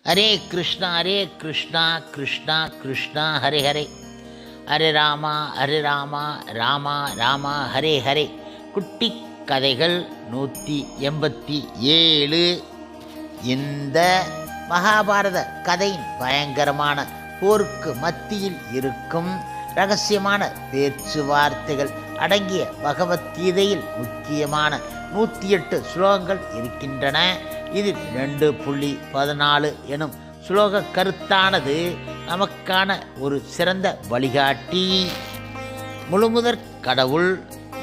ஹரே கிருஷ்ணா கிருஷ்ணா கிருஷ்ணா ஹரே ஹரே, ஹரே ராமா ராமா ராமா ஹரே ஹரே. குட்டி கதைகள் 187. இந்த மகாபாரத கதையின் பயங்கரமான போருக்கு மத்தியில் இருக்கும் இரகசியமான பேச்சுவார்த்தைகள் அடங்கிய பகவத்கீதையில் முக்கியமான 108 ஸ்லோகங்கள் இருக்கின்றன. இதில் 2.14 எனும் ஸ்லோக கருத்தானது நமக்கான ஒரு சிறந்த வழிகாட்டி. முழுமுதற் கடவுள்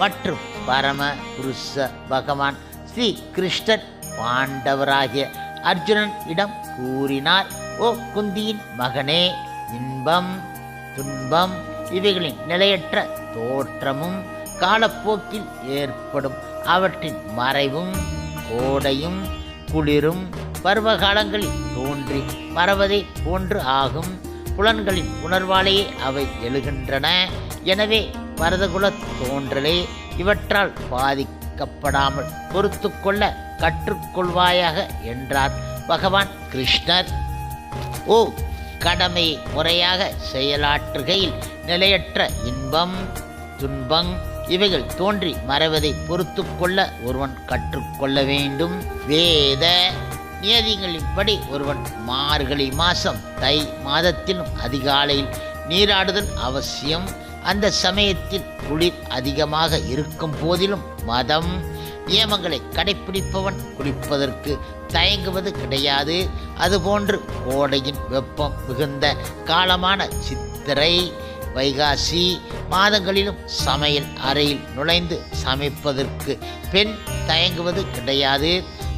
மற்றும் பரம புருஷ பகவான் ஸ்ரீ கிருஷ்ணர் பாண்டவராகிய அர்ஜுனன் இடம் கூறினார், ஓ குந்தியின் மகனே, இன்பம் துன்பம் இவைகளின் நிலையற்ற தோற்றமும் காலப்போக்கில் ஏற்படும் அவற்றின் மறைவும் கோடையும் குளிரும் பருவகாலங்களில் தோன்றி மறவதை போன்று ஆகும். புலன்களின் உணர்வாலேயே அவை எழுகின்றன. எனவே பரதகுல தோன்றலே இவற்றால் பாதிக்கப்படாமல் பொறுத்து கொள்ள கற்றுக்கொள்வாயாக என்றார் பகவான் கிருஷ்ணர். ஓ கடமையை முறையாக செயலாற்றுகையில் நிலையற்ற இன்பம் துன்பம் இவைகள் தோன்றி மறைவதை பொறுத்து கொள்ள ஒருவன் கற்றுக்கொள்ள வேண்டும். வேத நியதிகளின்படி ஒருவன் மார்கழி மாதம் தை மாதத்திலும் அதிகாலையில் நீராடுதல் அவசியம். அந்த சமயத்தில் குளிர் அதிகமாக இருக்கும் போதிலும் மதம் நியமங்களை கடைப்பிடிப்பவன் குளிப்பதற்கு தயங்குவது கிடையாது. அதுபோன்று கோடையின் வெப்பம் மிகுந்த காலமான சித்திரை வைகாசி மாதங்களிலும் சமையல் அறையில் நுழைந்து சமைப்பதற்கு பெண் தயங்குவது கிடையாது.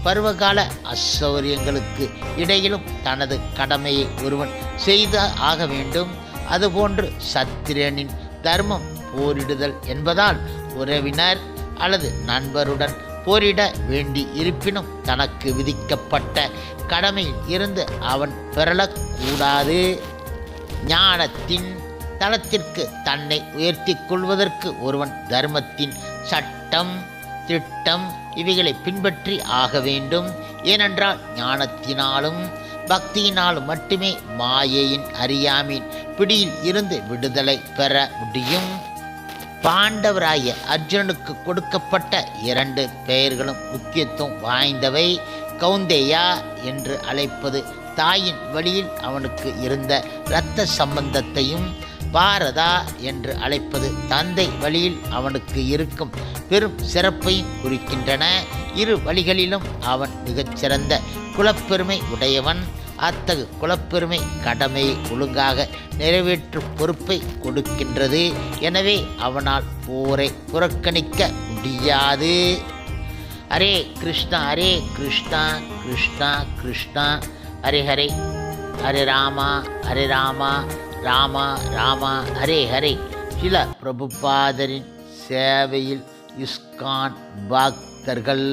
பருவகால அசௌரியங்களுக்கு இடையிலும் தனது கடமையை ஒருவன் செய்து ஆக வேண்டும். அதுபோன்று சத்திரியனின் தர்மம் போரிடுதல் என்பதால் உறவினர் அல்லது நண்பருடன் போரிட வேண்டி இருப்பினும் தனக்கு விதிக்கப்பட்ட கடமையில் இருந்து அவன் பெறலக்கூடாது. ஞானத்தின் தளத்திற்கு தன்னை உயர்த்தி கொள்வதற்கு ஒருவன் தர்மத்தின் சட்டம் திட்டம் இவைகளை பின்பற்றி ஆக வேண்டும். ஏனென்றால் ஞானத்தினாலும் பக்தியினாலும் மட்டுமே மாயையின் அறியாமையின் பிடியில் இருந்து விடுதலை பெற முடியும். பாண்டவராய அர்ஜுனனுக்கு கொடுக்கப்பட்ட 2 பெயர்களும் முக்கியத்துவம் வாய்ந்தவை. கௌந்தேயா என்று அழைப்பது தாயின் வழியில் அவனுக்கு இருந்த இரத்த சம்பந்தத்தையும், பாரதா என்று அழைப்பது தந்தை வழியில் அவனுக்கு இருக்கும் பெரும் சிறப்பையும் குறிக்கின்றன. இரு வழிகளிலும் அவன் மிகச்சிறந்த குலப்பெருமை உடையவன். அத்தகு குலப்பெருமை கடமையை ஒழுங்காக நிறைவேற்றும் பொறுப்பை கொடுக்கின்றது. எனவே அவனால் போரை புறக்கணிக்க முடியாது. ஹரே கிருஷ்ணா கிருஷ்ணா கிருஷ்ணா ஹரே ஹரே, ஹரே ராமா ராமா ராமா ஹரே ஹரே. சில பிரபுபாதரின் சேவையில் இஸ்கான் பக்தர்கள்.